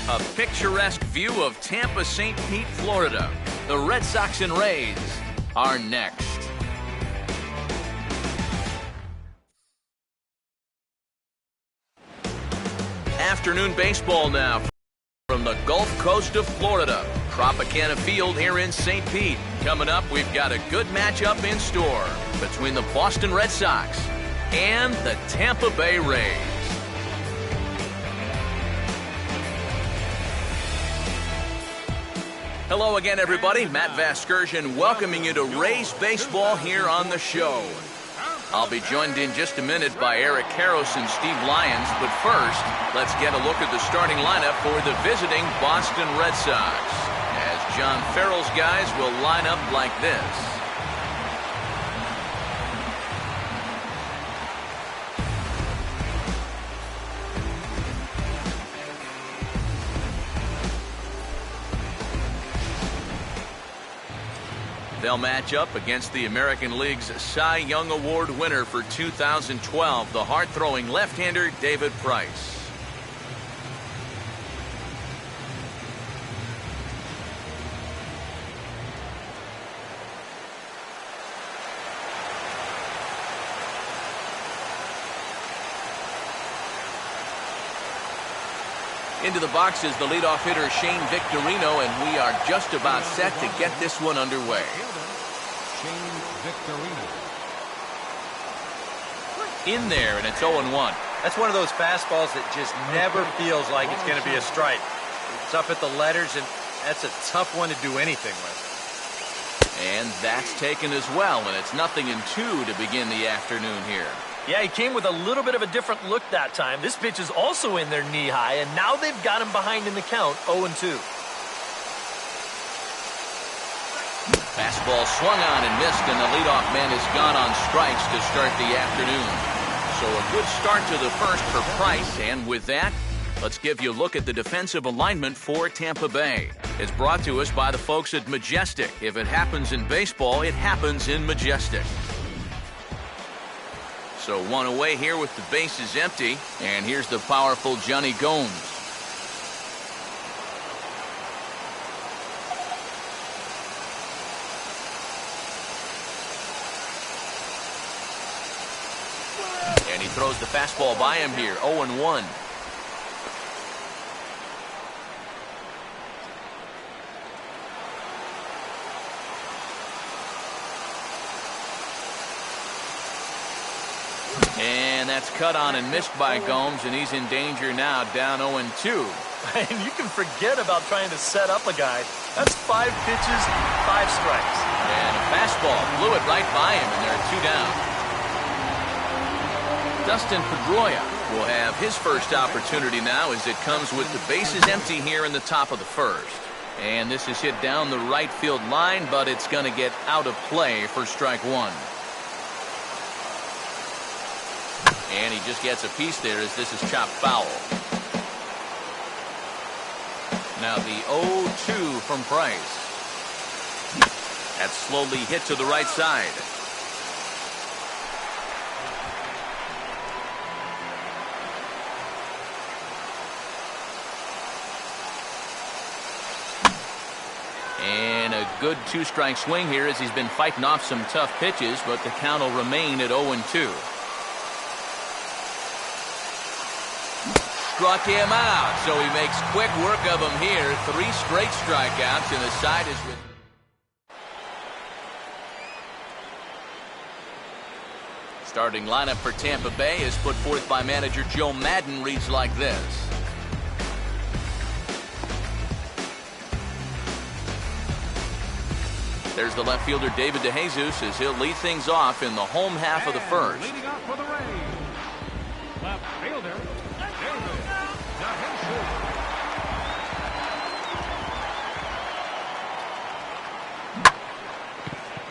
A picturesque view of Tampa, St. Pete, Florida. The Red Sox and Rays are next. Afternoon baseball now from the Gulf Coast of Florida. Tropicana Field here in St. Pete. Coming up, we've got a good matchup in store between the Boston Red Sox and the Tampa Bay Rays. Hello again, everybody. Matt Vasgersian welcoming you to Rays baseball here on the show. I'll be joined in just a minute by Eric Karros and Steve Lyons, but first, let's get a look at the starting lineup for the visiting Boston Red Sox, as John Farrell's guys will line up like this. They'll match up against the American League's Cy Young Award winner for 2012, the hard-throwing left-hander David Price. Into the box is the leadoff hitter Shane Victorino, and we are just about set to get this one underway. In there, and it's 0-1. That's one of those fastballs that just never feels like it's going to be a strike. It's up at the letters, and that's a tough one to do anything with. And that's taken as well, and it's 0-2 to begin the afternoon here. Yeah, he came with a little bit of a different look that time. This pitch is also in there knee-high, and now they've got him behind in the count, 0-2. Fastball swung on and missed, and the leadoff man is gone on strikes to start the afternoon. So a good start to the first for Price, and with that, let's give you a look at the defensive alignment for Tampa Bay. It's brought to us by the folks at Majestic. If it happens in baseball, it happens in Majestic. So one away here with the bases empty, and here's the powerful Johnny Gomes. And he throws the fastball by him here, 0-1. And that's cut on and missed by Gomes, and he's in danger now, down 0-2. And you can forget about trying to set up a guy. That's 5 pitches, 5 strikes. And a fastball blew it right by him, and there are 2 down. Dustin Pedroia will have his first opportunity now as it comes with the bases empty here in the top of the first. And this is hit down the right field line, but it's going to get out of play for strike 1. And he just gets a piece there as this is chopped foul. Now the 0-2 from Price. That's slowly hit to the right side. And a good 2-strike swing here as he's been fighting off some tough pitches, but the count will remain at 0-2. Struck him out, so he makes quick work of him here. 3 straight strikeouts, and the side is with. Starting lineup for Tampa Bay is put forth by manager Joe Madden, reads like this. There's the left fielder David DeJesus as he'll lead things off in the home half of the first. Leading off for the Rays, left fielder David DeJesus.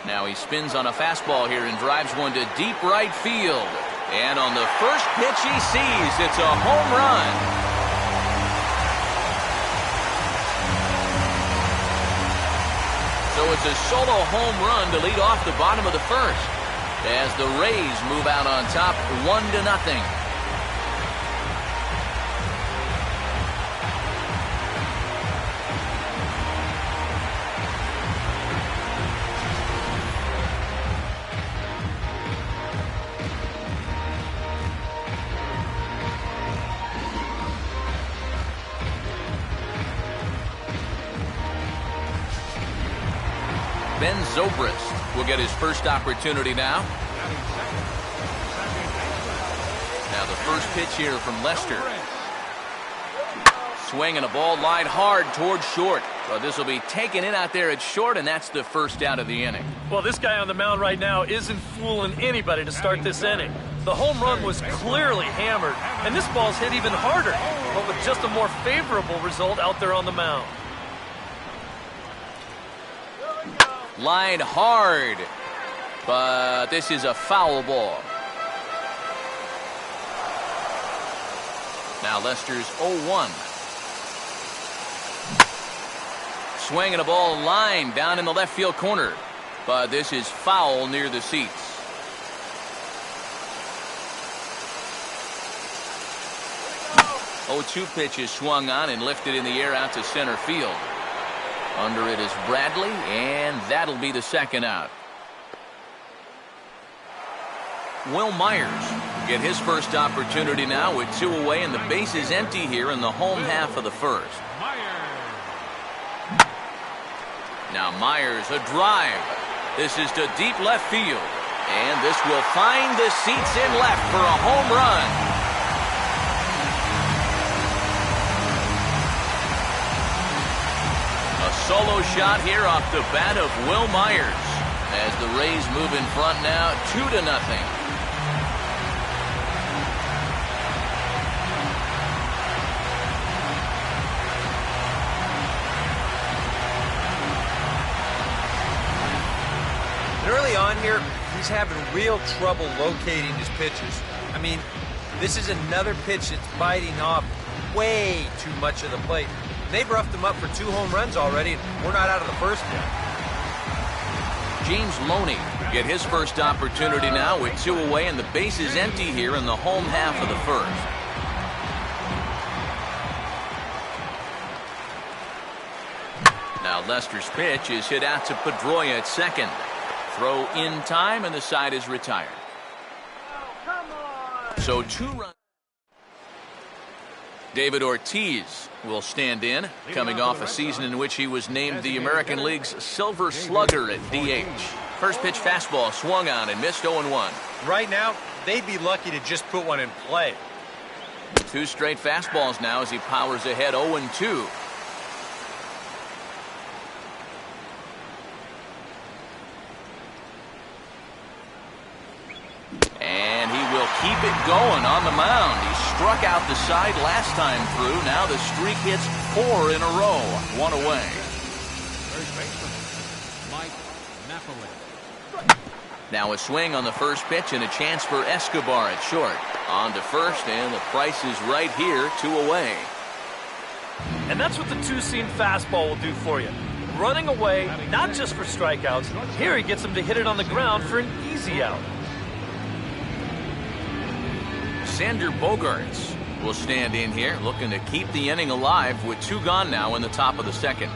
Now he spins on a fastball here and drives one to deep right field. And on the first pitch he sees, it's a home run. So it's a solo home run to lead off the bottom of the first as the Rays move out on top 1-0. Ben Zobrist will get his first opportunity now. Now the first pitch here from Lester. Swinging a ball line hard towards short. But this will be taken in out there at short, and that's the first out of the inning. Well, this guy on the mound right now isn't fooling anybody to start this inning. The home run was clearly hammered, and this ball's hit even harder, but with just a more favorable result out there on the mound. Line hard, but this is a foul ball. Now Lester's 0-1. Swinging a ball line down in the left field corner, but this is foul near the seats. Oh, 2 pitch is swung on and lifted in the air out to center field. Under it is Bradley, and that'll be the second out. Will Myers get his first opportunity now with 2 away, and the base is empty here in the home half of the first. Now Myers, a drive. This is to deep left field, and this will find the seats in left for a home run. A solo shot here off the bat of Will Myers as the Rays move in front now 2-0. Early on here, he's having real trouble locating his pitches. I mean, this is another pitch that's biting off way too much of the plate. They've roughed him up for 2 home runs already, and we're not out of the first yet. James Loney get his first opportunity now with 2 away, and the base is empty here in the home half of the first. Now Lester's pitch is hit out to Pedroia at second. Throw in time, and the side is retired. So 2 runs. David Ortiz will stand in, coming off a season in which he was named the American League's Silver Slugger at DH. First pitch fastball swung on and missed 0-1. Right now, they'd be lucky to just put one in play. 2 straight fastballs now as he powers ahead 0-2. And he will keep it going on the mound. He struck out the side last time through. Now the streak hits 4 in a row. 1 away. First baseman, Mike Napoli. Now a swing on the first pitch and a chance for Escobar at short. On to first, and the price is right here, 2 away. And that's what the 2-seam fastball will do for you. Running away, not just for strikeouts. Here he gets him to hit it on the ground for an easy out. Sander Bogaerts will stand in here, looking to keep the inning alive with 2 gone now in the top of the second.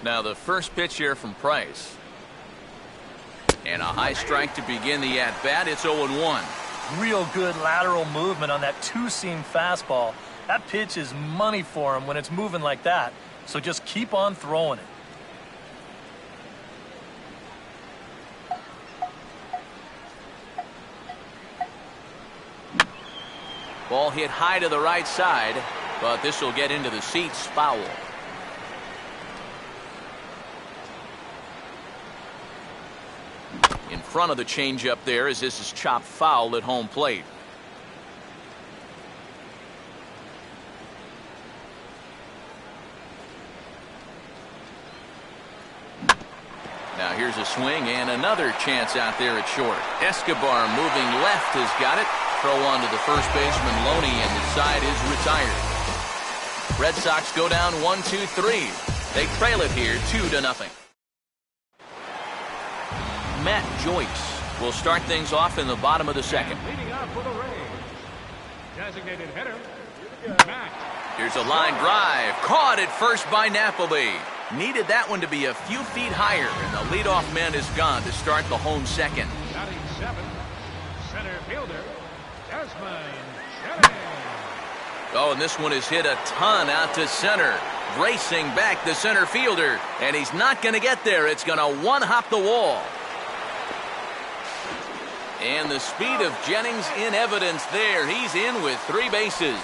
Now the first pitch here from Price. And a high strike to begin the at-bat. It's 0-1. Real good lateral movement on that 2-seam fastball. That pitch is money for him when it's moving like that. So just keep on throwing it. Ball hit high to the right side, but this will get into the seats, foul. In front of the changeup there as this is chopped foul at home plate. Now here's a swing and another chance out there at short. Escobar moving left has got it. Throw on to the first baseman Loney, and the side is retired. Red Sox go down 1-2-3. They trail it here 2-0. Matt Joyce will start things off in the bottom of the second. Leading off for the Rays. Designated hitter, Matt. Here's a line drive. Caught at first by Napoli. Needed that one to be a few feet higher, and the leadoff man is gone to start the home second. Batting seventh, center fielder, Desmond Jennings. Oh, and this one is hit a ton out to center. Racing back the center fielder, and he's not going to get there. It's going to one-hop the wall. And the speed of Jennings in evidence there. He's in with 3 bases.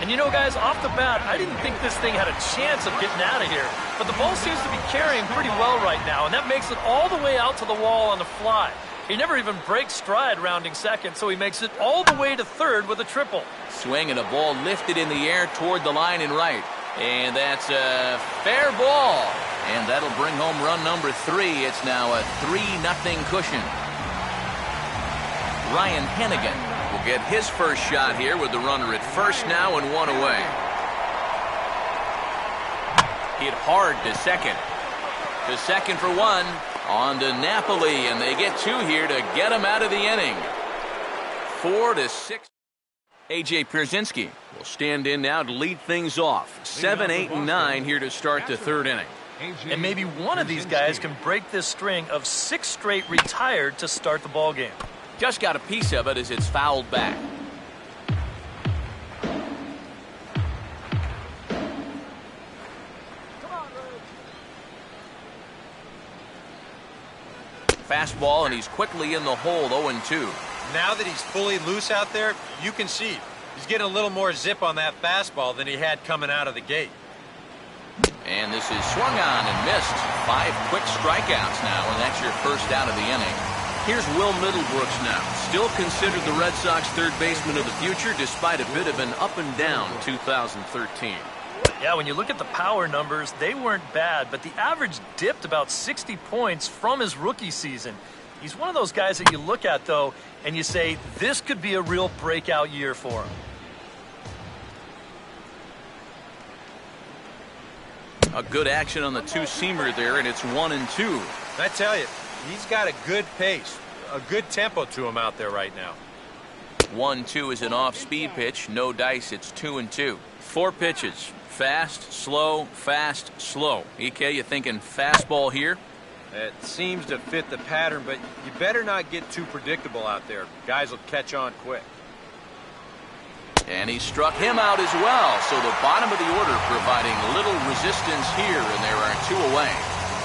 And you know, guys, off the bat, I didn't think this thing had a chance of getting out of here. But the ball seems to be carrying pretty well right now, and that makes it all the way out to the wall on the fly. He never even breaks stride rounding second, so he makes it all the way to third with a triple. Swing and a ball lifted in the air toward the line and right. And that's a fair ball. And that'll bring home run number 3. It's now a 3-0 cushion. Ryan Hennigan will get his first shot here with the runner at first now and 1 away. Hit hard to second. To second for 1. On to Napoli, and they get 2 here to get him out of the inning. 4-6. A.J. Pierzynski will stand in now to lead things off. 7, 8, and 9 here to start the third inning. And maybe one of these guys can break this string of 6 straight retired to start the ball game. Just got a piece of it as it's fouled back. Fastball, and he's quickly in the hole, 0-2. Now that he's fully loose out there, you can see he's getting a little more zip on that fastball than he had coming out of the gate. And this is swung on and missed. 5 quick strikeouts now, and that's your first out of the inning. Here's Will Middlebrooks now. Still considered the Red Sox third baseman of the future, despite a bit of an up-and-down 2013. Yeah, when you look at the power numbers, they weren't bad, but the average dipped about 60 points from his rookie season. He's one of those guys that you look at, though, and you say, this could be a real breakout year for him. A good action on the 2-seamer there, and it's 1-2. I tell you, he's got a good pace, a good tempo to him out there right now. 1-2 is an off-speed pitch. No dice, it's 2-2. 4 pitches. Fast, slow, fast, slow. EK, you thinking fastball here? It seems to fit the pattern, but you better not get too predictable out there. Guys will catch on quick. And he struck him out as well. So the bottom of the order providing little resistance here, and there are 2 away.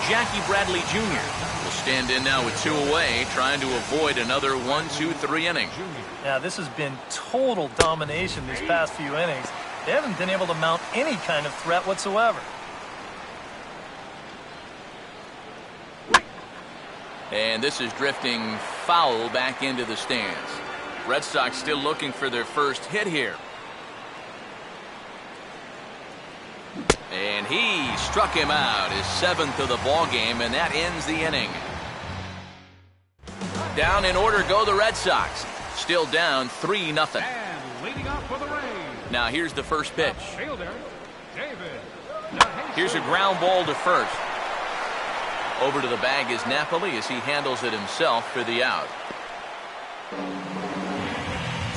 Jackie Bradley Jr. will stand in now with 2 away, trying to avoid another 1-2-3 inning. Yeah, this has been total domination these past few innings. They haven't been able to mount any kind of threat whatsoever. And this is drifting foul back into the stands. Red Sox still looking for their first hit here. And he struck him out, his 7th of the ball game, and that ends the inning. Down in order go the Red Sox. Still down 3-0. And leading off for the Rays. Now here's the first pitch. Fielder, David. Here's a ground ball to first. Over to the bag is Napoli as he handles it himself for the out.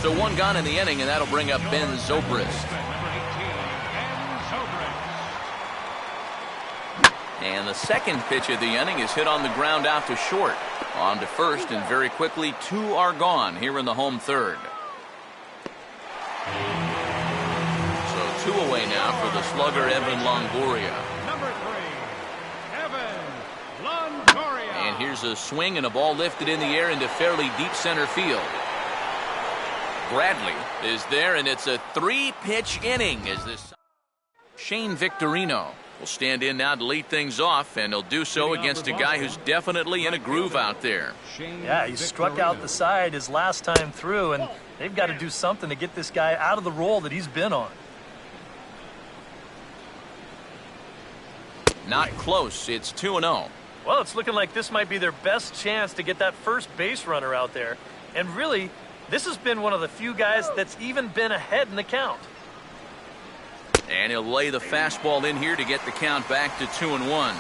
So 1 gone in the inning, and that'll bring up Ben Zobrist. And the second pitch of the inning is hit on the ground out to short. On to first, and very quickly 2 are gone here in the home third. So 2 away now for the slugger Evan Longoria. Number 3, Evan Longoria. And here's a swing and a ball lifted in the air into fairly deep center field. Bradley is there, and it's a 3-pitch inning as this Shane Victorino will stand in now to lead things off, and he'll do so against a guy who's definitely in a groove out there. Yeah, he struck out the side his last time through, and they've got to do something to get this guy out of the role that he's been on. Not close. It's 2-0. Well, it's looking like this might be their best chance to get that first base runner out there. And really, this has been one of the few guys that's even been ahead in the count. And he'll lay the fastball in here to get the count back to 2-1.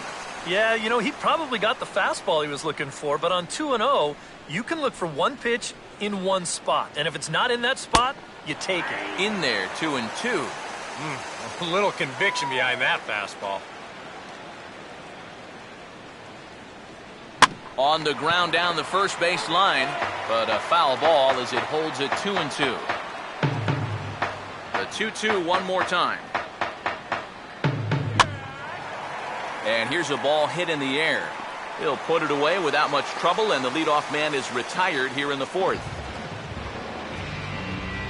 Yeah, you know, he probably got the fastball he was looking for, but on 2-0, you can look for one pitch, in 1 spot. And if it's not in that spot, you take it. In there, 2-2. A little conviction behind that fastball. On the ground down the first base line, but a foul ball as it holds it 2-2. The 2-2 one more time. And here's a ball hit in the air. He'll put it away without much trouble, and the leadoff man is retired here in the fourth.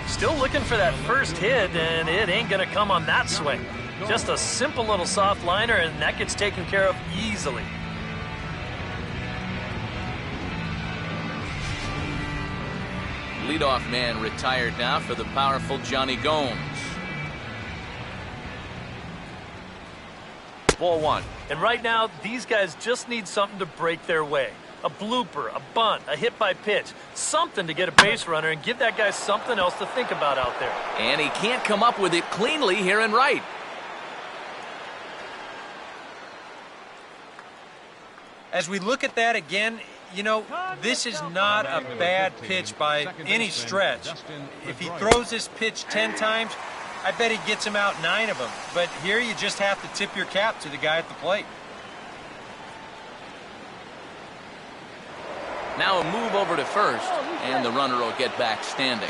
Still looking for that first hit, and it ain't going to come on that swing. Just a simple little soft liner, and that gets taken care of easily. Leadoff man retired now for the powerful Johnny Gomes. Ball one. And right now, these guys just need something to break their way. A blooper, a bunt, a hit by pitch. Something to get a base runner and give that guy something else to think about out there. And he can't come up with it cleanly here in right. As we look at that again, you know, this is not a bad pitch by any stretch. If he throws this pitch 10 times, I bet he gets him out 9 of them. But here you just have to tip your cap to the guy at the plate. Now a move over to first, and the runner will get back standing.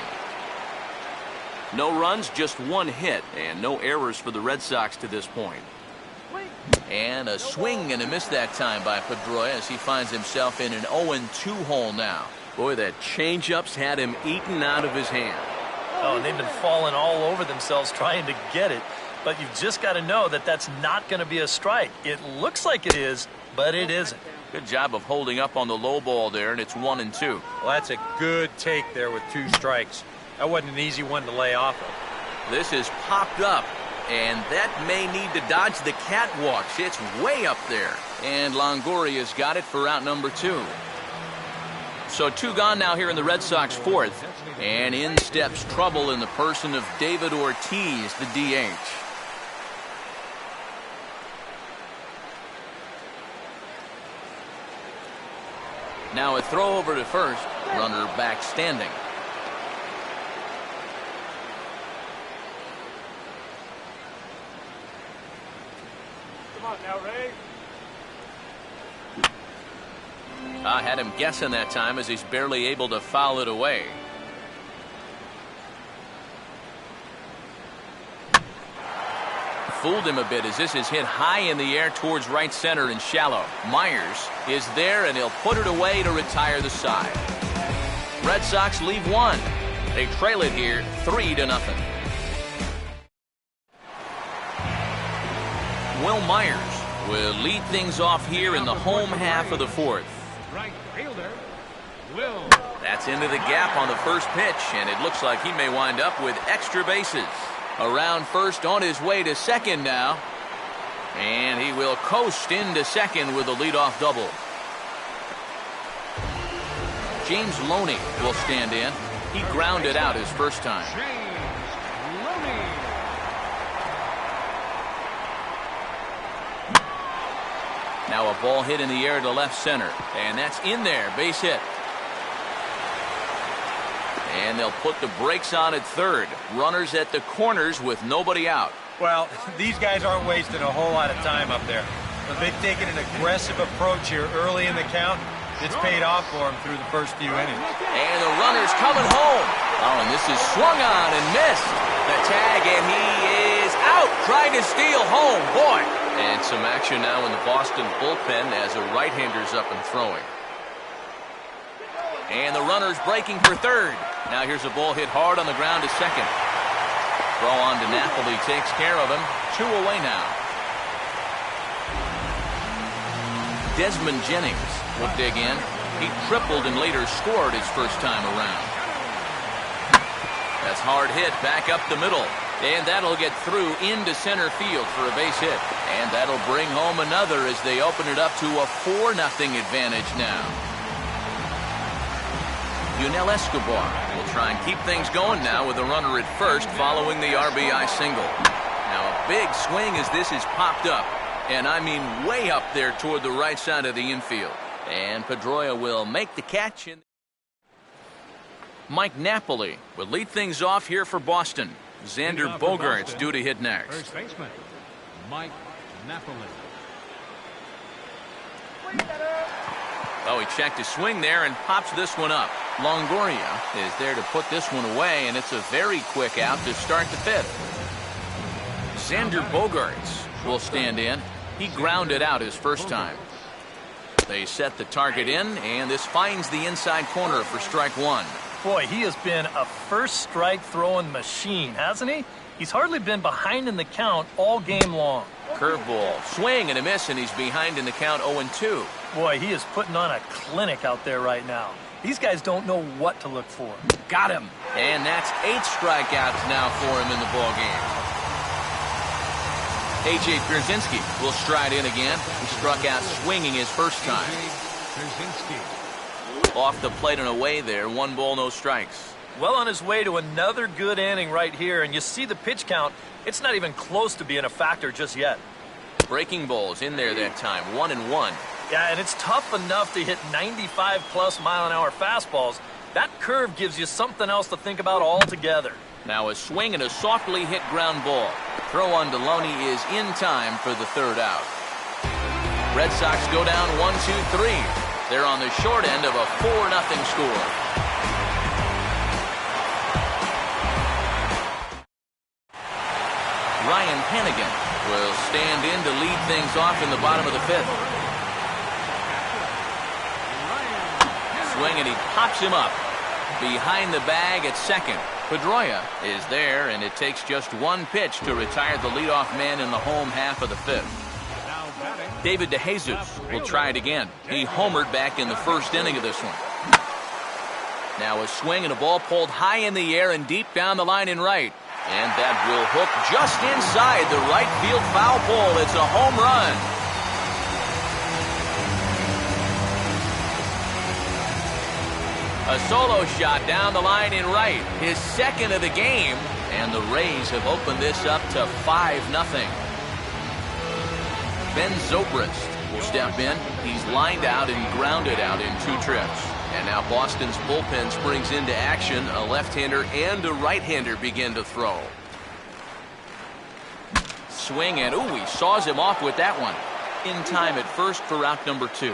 No runs, just one hit, and no errors for the Red Sox to this point. And a swing and a miss that time by Pedroia as he finds himself in an 0-2 hole now. Boy, that changeup's had him eaten out of his hand. Oh, and they've been falling all over themselves trying to get it. But you've just got to know that that's not going to be a strike. It looks like it is, but it isn't. Good job of holding up on the low ball there, and it's 1-2. Well, that's a good take there with 2 strikes. That wasn't an easy one to lay off of. This is popped up, and that may need to dodge the catwalks. It's way up there. And Longoria's got it for out number 2. So 2 gone now here in the Red Sox fourth. And in steps trouble in the person of David Ortiz, the DH. Now a throw over to first. Runner back standing. Come on now, Ray. I had him guessing that time as he's barely able to foul it away. Fooled him a bit as this is hit high in the air towards right center and shallow. Myers is there, and he'll put it away to retire the side. Red Sox leave 1. They trail it here 3-0. Will Myers will lead things off here in the home half of the fourth. Right fielder, Will. That's into the gap on the first pitch, and it looks like he may wind up with extra bases. Around first, on his way to second now. And he will coast into second with a leadoff double. James Loney will stand in. He grounded out his first time. James Loney. Now a ball hit in the air to left center. And that's in there. Base hit. And they'll put the brakes on at third. Runners at the corners with nobody out. Well, these guys aren't wasting a whole lot of time up there. But they've taken an aggressive approach here early in the count. It's paid off for them through the first few innings. And the runner's coming home. Oh, and this is swung on and missed. The tag, and he is out trying to steal home. Boy. And some action now in the Boston bullpen as a right-hander's up and throwing. And the runner's breaking for third. Now here's a ball hit hard on the ground to second. Throw on to Napoli takes care of him. 2 away now. Desmond Jennings will dig in. He tripled and later scored his first time around. That's hard hit back up the middle. And that'll get through into center field for a base hit. And that'll bring home another as they open it up to a 4-0 advantage now. Yunel Escobar will try and keep things going now with a runner at first following the RBI single. Now a big swing as this is popped up. And I mean way up there toward the right side of the infield. And Pedroia will make the catch. Mike Napoli will lead things off here for Boston. Xander Bogaerts due to hit next. First baseman, Mike Napoli. Oh, he checked his swing there and pops this one up. Longoria is there to put this one away, and it's a very quick out to start the fifth. Xander Bogaerts will stand in. He grounded out his first time. They set the target in, and this finds the inside corner for strike one. Boy, he has been a first strike throwing machine, hasn't he? He's hardly been behind in the count all game long. Curveball, swing and a miss, and he's behind in the count 0-2. Boy, he is putting on a clinic out there right now. These guys don't know what to look for. Got him. And that's 8 strikeouts now for him in the ballgame. A.J. Pierzynski will stride in again. He struck out swinging his first time. Off the plate and away there. 1 ball, no strikes. Well on his way to another good inning right here, and you see the pitch count. It's not even close to being a factor just yet. Breaking balls in there that time. 1-1. Yeah, and it's tough enough to hit 95-plus mile-an-hour fastballs. That curve gives you something else to think about altogether. Now a swing and a softly hit ground ball. Throw on Deloney is in time for the third out. Red Sox go down 1-2-3. They're on the short end of a 4-0 score. Ryan Hennigan will stand in to lead things off in the bottom of the fifth. Swing and he pops him up. Behind the bag at second. Pedroia is there, and it takes just 1 pitch to retire the leadoff man in the home half of the fifth. David DeJesus will try it again. He homered back in the first inning of this one. Now a swing and a ball pulled high in the air and deep down the line in right. And that will hook just inside the right field foul pole. It's a home run. A solo shot down the line in right. His second of the game. And the Rays have opened this up to 5-0. Ben Zobrist will step in. He's lined out and grounded out in 2 trips. And now Boston's bullpen springs into action. A left-hander and a right-hander begin to throw. Swing and, ooh, he saws him off with that one. In time at first for out number 2.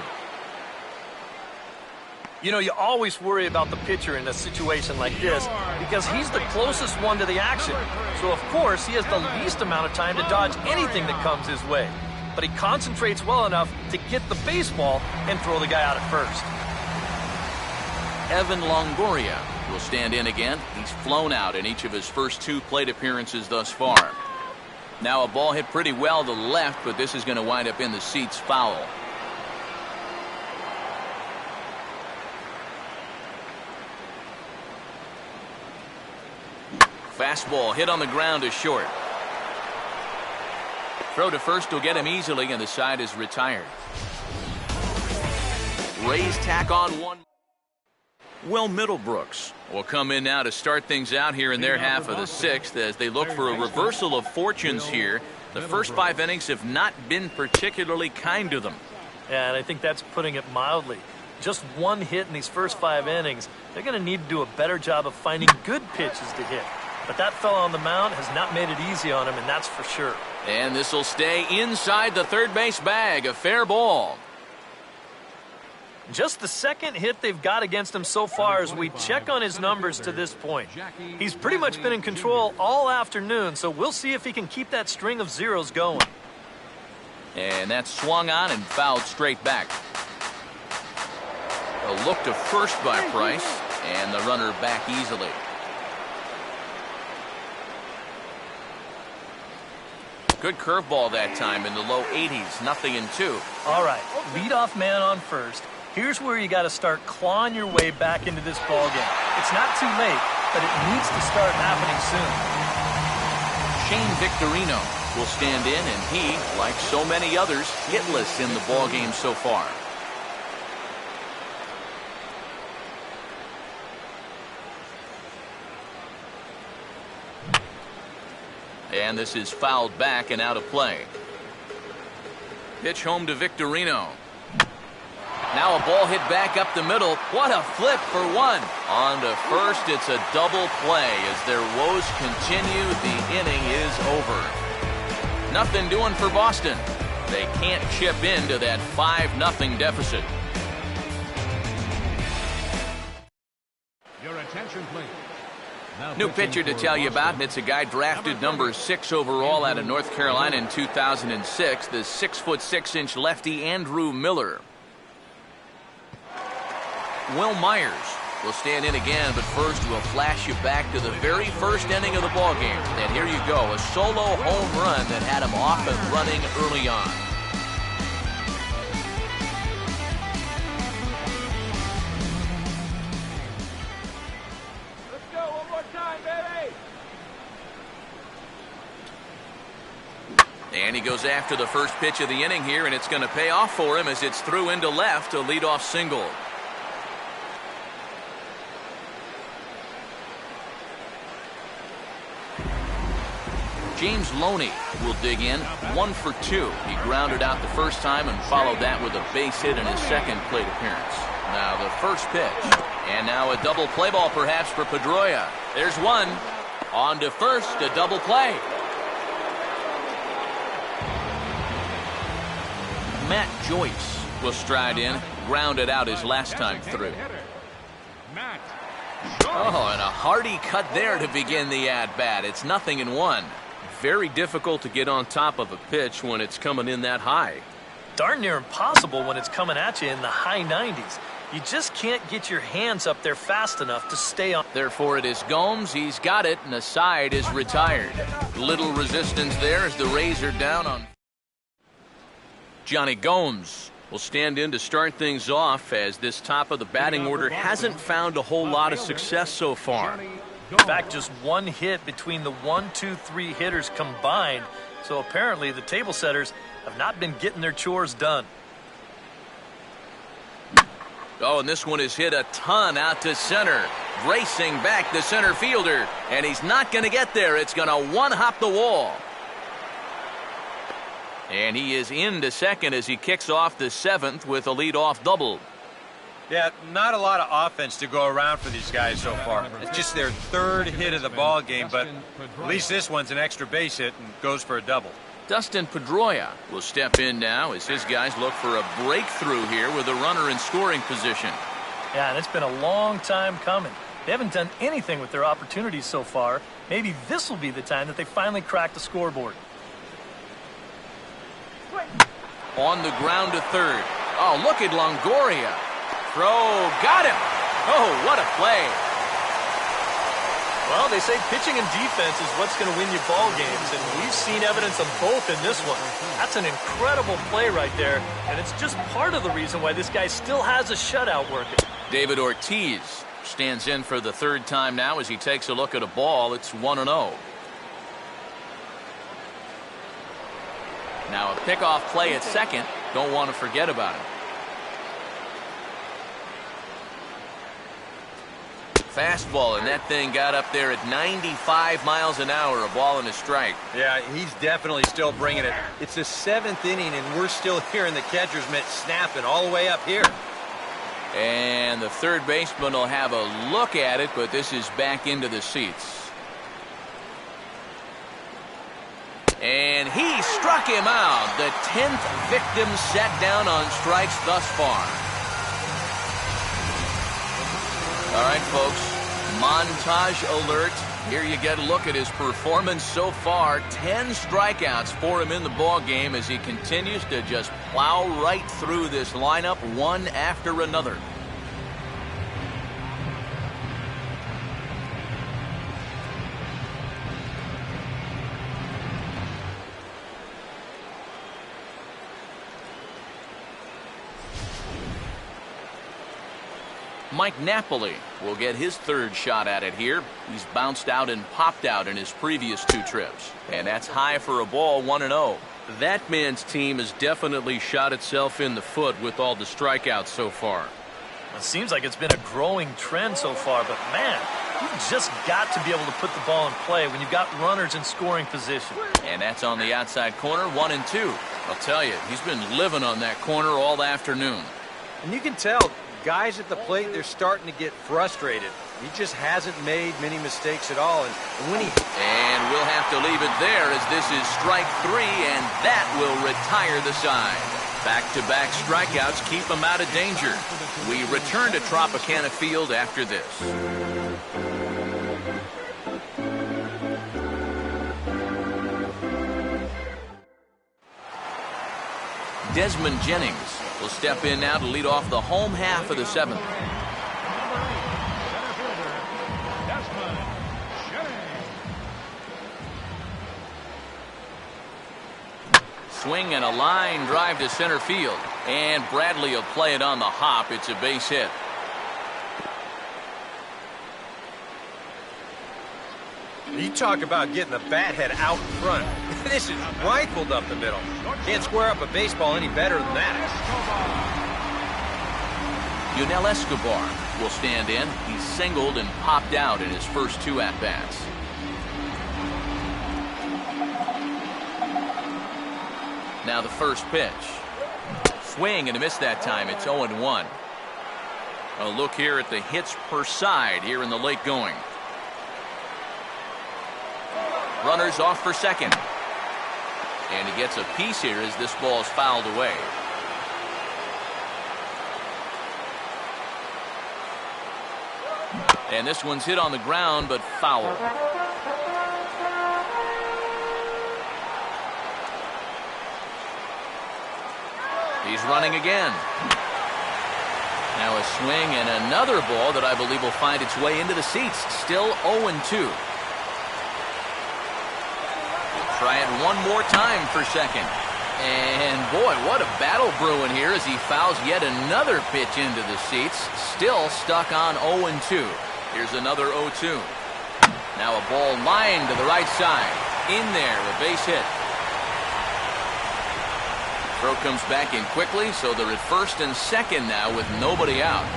You know, you always worry about the pitcher in a situation like this because he's the closest one to the action. So, of course, he has the least amount of time to dodge anything that comes his way. But he concentrates well enough to get the baseball and throw the guy out at first. Evan Longoria will stand in again. He's flown out in each of his first 2 plate appearances thus far. Now a ball hit pretty well to the left, but this is going to wind up in the seats foul. Fastball hit on the ground is short. Throw to first will get him easily, and the side is retired. Rays tack on 1. Will Middlebrooks will come in now to start things out here in their half of the 6th as they look for a reversal of fortunes here. The first 5 innings have not been particularly kind to them. Yeah, and I think that's putting it mildly. Just 1 hit in these first 5 innings. They're going to need to do a better job of finding good pitches to hit. But that fellow on the mound has not made it easy on him, and that's for sure. And this will stay inside the third base bag. A fair ball. Just the second hit they've got against him so far as we check on his numbers to this point. He's pretty much been in control all afternoon, so we'll see if he can keep that string of zeros going. And that's swung on and fouled straight back. A look to first by Price, and the runner back easily. Good curveball that time in the low 80s, 0-2. All right, leadoff man on first. Here's where you got to start clawing your way back into this ballgame. It's not too late, but it needs to start happening soon. Shane Victorino will stand in, and he, like so many others, hitless in the ballgame so far. And this is fouled back and out of play. Pitch home to Victorino. Now a ball hit back up the middle. What a flip for one. On to first, it's a double play. As their woes continue, the inning is over. Nothing doing for Boston. They can't chip into that 5-0 deficit. Your attention, please. Now New pitching pitcher to for tell you about, and Boston, it's a guy drafted number 6 overall out of North Carolina in 2006, the 6'6" lefty Andrew Miller. Will Myers will stand in again, but first we'll flash you back to the very first inning of the ballgame. And here you go, a solo home run that had him off and running early on. Let's go one more time, baby. And he goes after the first pitch of the inning here, and it's going to pay off for him as it's through into left, a leadoff single. James Loney will dig in, 1 for 2. He grounded out the first time and followed that with a base hit in his second plate appearance. Now the first pitch. And now a double play ball perhaps for Pedroia. There's one. On to first, a double play. Matt Joyce will stride in, grounded out his last time through. Matt. Oh, and a hearty cut there to begin the at-bat. It's 0-1. Very difficult to get on top of a pitch when it's coming in that high. Darn near impossible when it's coming at you in the high 90s. You just can't get your hands up there fast enough to stay on. Therefore, it is Gomes. He's got it, and the side is retired. Little resistance there as the Rays are down on. Johnny Gomes will stand in to start things off as this top of the batting order hasn't found a whole lot of success so far. In fact, just one hit between the 1, 2, 3 hitters combined. So apparently the table setters have not been getting their chores done. Oh, and this one is hit a ton out to center. Racing back the center fielder. And he's not going to get there. It's going to one-hop the wall. And he is into second as he kicks off the 7th with a leadoff double. Yeah, not a lot of offense to go around for these guys so far. It's just their 3rd hit of the ball game, but at least this one's an extra base hit and goes for a double. Dustin Pedroia will step in now as his guys look for a breakthrough here with a runner in scoring position. Yeah, and it's been a long time coming. They haven't done anything with their opportunities so far. Maybe this will be the time that they finally crack the scoreboard. On the ground to third. Oh, look at Longoria. Throw, got him. Oh, what a play. Well, they say pitching and defense is what's going to win you ball games, and we've seen evidence of both in this one. That's an incredible play right there, and it's just part of the reason why this guy still has a shutout working. David Ortiz stands in for the 3rd time now as he takes a look at a ball. It's 1-0. Now a pickoff play at second. Don't want to forget about it. Fastball, and that thing got up there at 95 miles an hour, a ball and a strike. Yeah, he's definitely still bringing it. It's the 7th inning, and we're still hearing the catcher's mitt snapping all the way up here. And the third baseman will have a look at it, but this is back into the seats. And he struck him out. The 10th victim set down on strikes thus far. All right, folks, montage alert. Here you get a look at his performance so far. 10 strikeouts for him in the ball game as he continues to just plow right through this lineup one after another. Mike Napoli will get his 3rd shot at it here. He's bounced out and popped out in his previous 2 trips. And that's high for a ball, 1-0. That man's team has definitely shot itself in the foot with all the strikeouts so far. It seems like it's been a growing trend so far, but man, you've just got to be able to put the ball in play when you've got runners in scoring position. And that's on the outside corner, 1-2. I'll tell you, he's been living on that corner all afternoon. And you can tell guys at the plate, they're starting to get frustrated. He just hasn't made many mistakes at all. And when he... And we'll have to leave it there as this is strike 3, and that will retire the side. Back-to-back strikeouts keep him out of danger. We return to Tropicana Field after this. Desmond Jennings will step in now to lead off the home half of the 7th. Swing and a line drive to center field. And Bradley will play it on the hop. It's a base hit. You talk about getting the bat head out in front. This is rifled up the middle. Can't square up a baseball any better than that. Yunel Escobar will stand in. He's singled and popped out in his first 2 at-bats. Now the first pitch. Swing and a miss that time. It's 0-1. A look here at the hits per side here in the late going. Runners off for second. And he gets a piece here as this ball is fouled away. And this one's hit on the ground, but foul. He's running again. Now a swing and another ball that I believe will find its way into the seats. Still 0-2. Try it one more time for second. And boy, what a battle brewing here as he fouls yet another pitch into the seats. Still stuck on 0-2. Here's another 0-2. Now a ball lined to the right side. In there, a base hit. Throw comes back in quickly, so they're at first and second now with nobody out.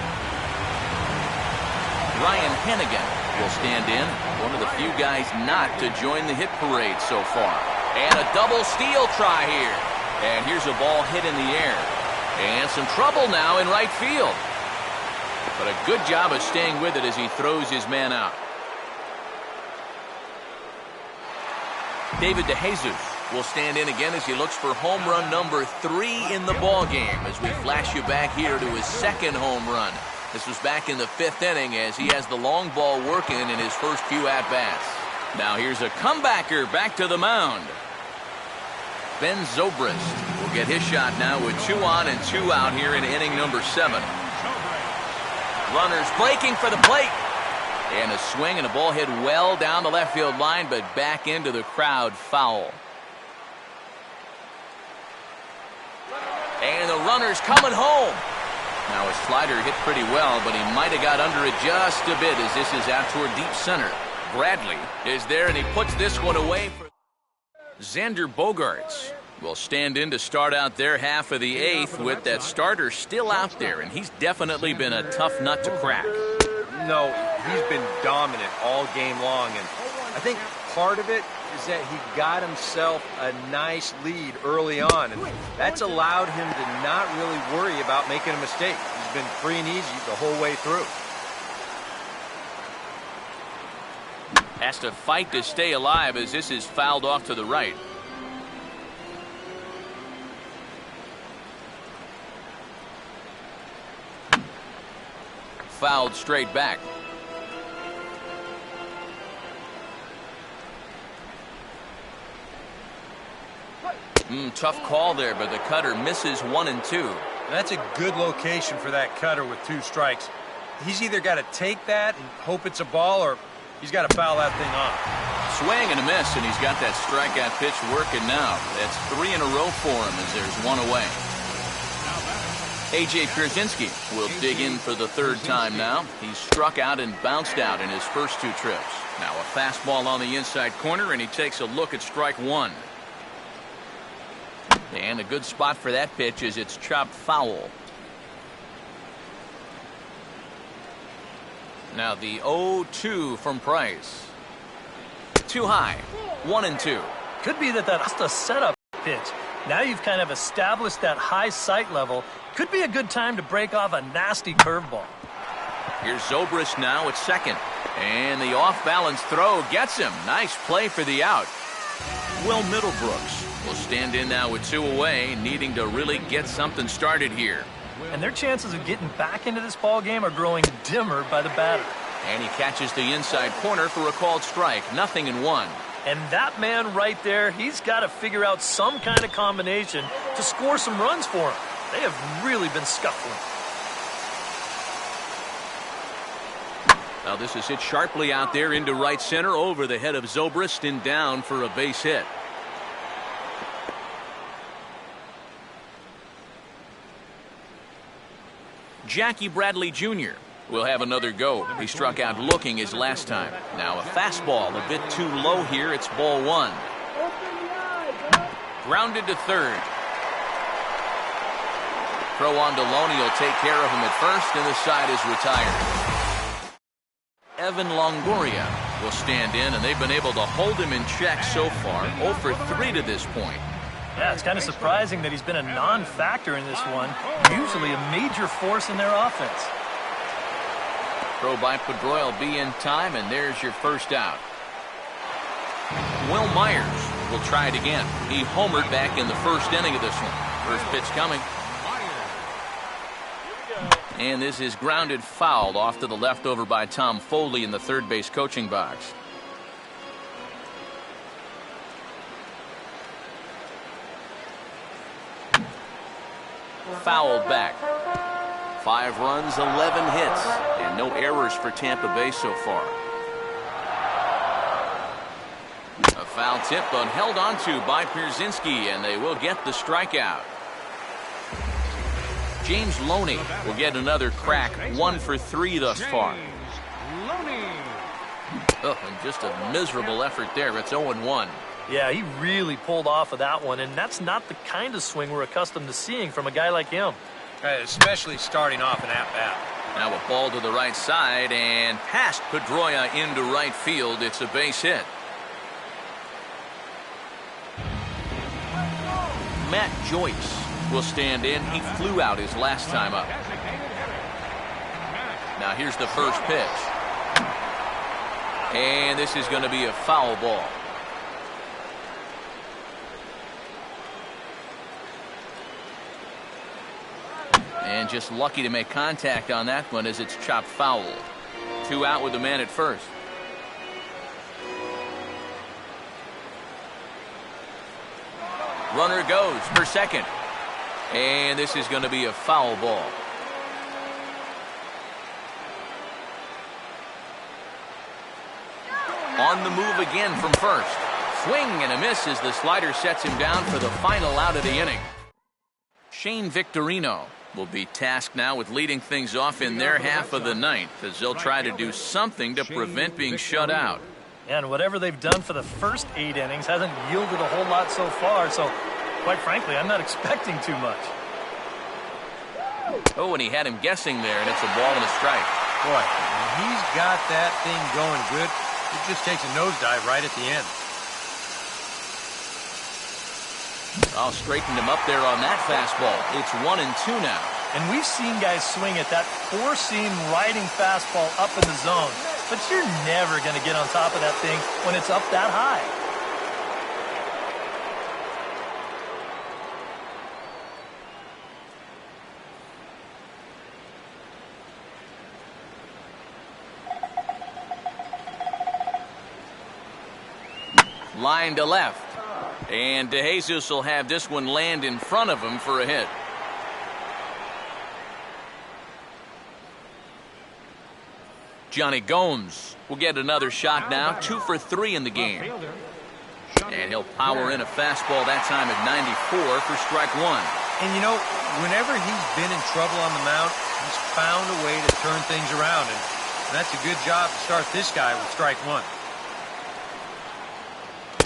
Ryan Hennigan will stand in, one of the few guys not to join the hit parade so far. And a double steal try here. And here's a ball hit in the air. And some trouble now in right field. But a good job of staying with it as he throws his man out. David DeJesus will stand in again as he looks for home run number 3 in the ball game as we flash you back here to his second home run. This was back in the 5th inning as he has the long ball working in his first few at-bats. Now here's a comebacker back to the mound. Ben Zobrist will get his shot now with 2 on and 2 out here in inning number 7. Runners breaking for the plate. And a swing and a ball hit well down the left field line, but back into the crowd, foul. And the runner's coming home. Now his slider hit pretty well, but he might have got under it just a bit as this is out toward deep center. Bradley is there, and he puts this one away. Xander Bogaerts will stand in to start out their half of the 8th with that starter still out there, and he's definitely been a tough nut to crack. No, he's been dominant all game long, and I think part of it is that he got himself a nice lead early on, and that's allowed him to not really worry about making a mistake. He's been free and easy the whole way through. Has to fight to stay alive as this is fouled off to the right. Fouled straight back. Tough call there, but the cutter misses 1 and 2. That's a good location for that cutter with 2 strikes. He's either got to take that and hope it's a ball, or he's got to foul that thing off. Swing and a miss, and he's got that strikeout pitch working now. That's 3 in a row for him as there's 1 away. A.J. Pierzynski will dig in for the 3rd time now. He's struck out and bounced out in his first 2 trips. Now a fastball on the inside corner, and he takes a look at strike 1. And a good spot for that pitch as it's chopped foul. Now the 0-2 from Price. Too high. 1 and 2. Could be that's a setup pitch. Now you've kind of established that high sight level. Could be a good time to break off a nasty curveball. Here's Zobrist now at second. And the off-balance throw gets him. Nice play for the out. Will Middlebrooks will stand in now with 2 away, needing to really get something started here. And their chances of getting back into this ball game are growing dimmer by the batter. And he catches the inside corner for a called strike. 0-1. And that man right there, he's got to figure out some kind of combination to score some runs for him. They have really been scuffling. Now this is hit sharply out there into right center over the head of Zobrist and down for a base hit. Jackie Bradley Jr. will have another go. He struck out looking his last time. Now a fastball a bit too low here. It's ball 1. Grounded to third. Throw on to Loney will take care of him at first, and the side is retired. Evan Longoria will stand in, and they've been able to hold him in check so far. 0 for 3 to this point. Yeah, it's kind of surprising that he's been a non-factor in this one. Usually a major force in their offense. Throw by Pedroia will be in time, and there's your first out. Will Myers will try it again. He homered back in the first inning of this one. First pitch coming. And this is grounded fouled off to the left over by Tom Foley in the third base coaching box. Fouled back. 5 runs, 11 hits, and no errors for Tampa Bay so far. A foul tip, but held onto by Pierzynski, and they will get the strikeout. James Loney will get another crack. 1 for 3 thus far. Oh, and just a miserable effort there. It's 0-1. Yeah, he really pulled off of that one, and that's not the kind of swing we're accustomed to seeing from a guy like him. Especially starting off an at-bat. Now a ball to the right side and past Pedroia into right field. It's a base hit. Matt Joyce will stand in. He flew out his last time up. Now here's the first pitch. And this is going to be a foul ball. And just lucky to make contact on that one as it's chopped foul. 2 out with the man at first. Runner goes for second. And this is going to be a foul ball. On the move again from first. Swing and a miss as the slider sets him down for the final out of the inning. Shane Victorino will be tasked now with leading things off in their half of the ninth as they'll try to do something to prevent being shut out. And whatever they've done for the first 8 innings hasn't yielded a whole lot so far, so quite frankly, I'm not expecting too much. Oh, and he had him guessing there, and it's a ball and a strike. Boy, when he's got that thing going good, it just takes a nosedive right at the end. I'll straighten him up there on that fastball. It's 1-2 now. And we've seen guys swing at that 4-seam riding fastball up in the zone, but you're never going to get on top of that thing when it's up that high. Line to left. And DeJesus will have this one land in front of him for a hit. Johnny Gomes will get another shot now. 2 for 3 in the game. And he'll power in a fastball that time at 94 for strike 1. And you know, whenever he's been in trouble on the mound, he's found a way to turn things around. And that's a good job to start this guy with strike 1.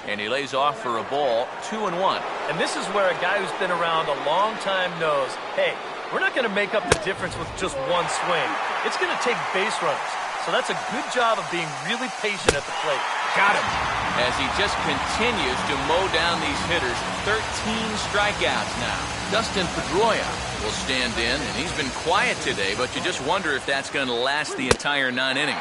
And he lays off for a ball. 2-1. And this is where a guy who's been around a long time knows, hey, we're not going to make up the difference with just one swing. It's going to take base runners. So that's a good job of being really patient at the plate. Got him. As he just continues to mow down these hitters. 13 strikeouts now. Dustin Pedroia will stand in, and he's been quiet today, but you just wonder if that's going to last the entire 9 innings.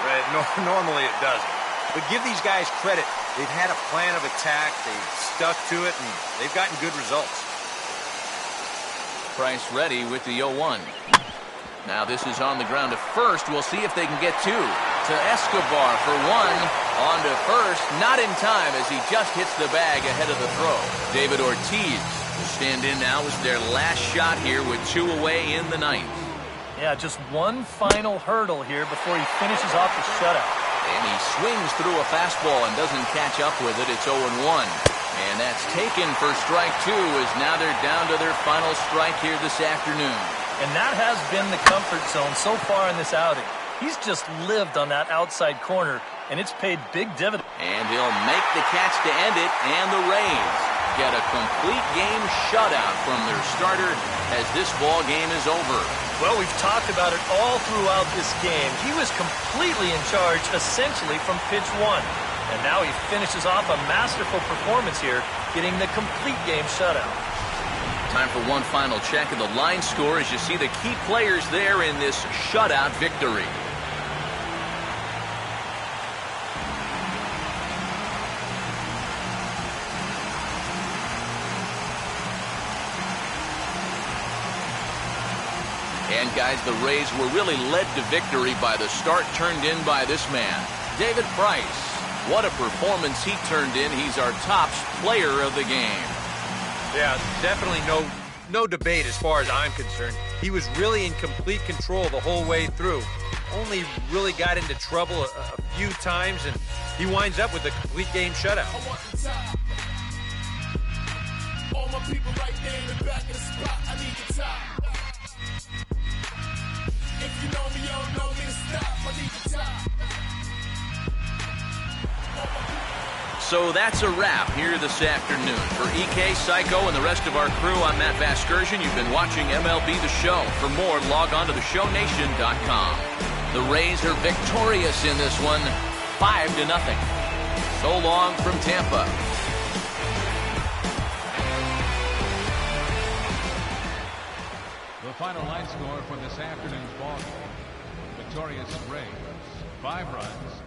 Right, normally it doesn't. But give these guys credit. They've had a plan of attack. They've stuck to it, and they've gotten good results. Price ready with the 0-1. Now this is on the ground to first. We'll see if they can get 2. To Escobar for 1. On to first. Not in time as he just hits the bag ahead of the throw. David Ortiz will stand in now as their last shot here with 2 away in the 9th. Yeah, just one final hurdle here before he finishes off the shutout. And he swings through a fastball and doesn't catch up with it. It's 0-1. And that's taken for strike 2 as now they're down to their final strike here this afternoon. And that has been the comfort zone so far in this outing. He's just lived on that outside corner, and it's paid big dividends. And he'll make the catch to end it, and the Rays get a complete game shutout from their starter as this ball game is over. Well, we've talked about it all throughout this game. He was completely in charge, essentially, from pitch 1. And now he finishes off a masterful performance here, getting the complete game shutout. Time for one final check of the line score as you see the key players there in this shutout victory. And guys, the Rays were really led to victory by the start turned in by this man, David Price. What a performance he turned in. He's our top player of the game. Yeah, definitely no debate as far as I'm concerned. He was really in complete control the whole way through. Only really got into trouble a few times, and he winds up with a complete game shutout. All my people right there in the back of the spot, I need the top. If you know me, you don't know me to stop, I need the top. So that's a wrap here this afternoon. For EK, Psycho, and the rest of our crew, I'm Matt Vasgersian. You've been watching MLB The Show. For more, log on to theshownation.com. The Rays are victorious in this one, 5-0. So long from Tampa. The final line score for this afternoon's ball game. Victorious Rays, 5 runs,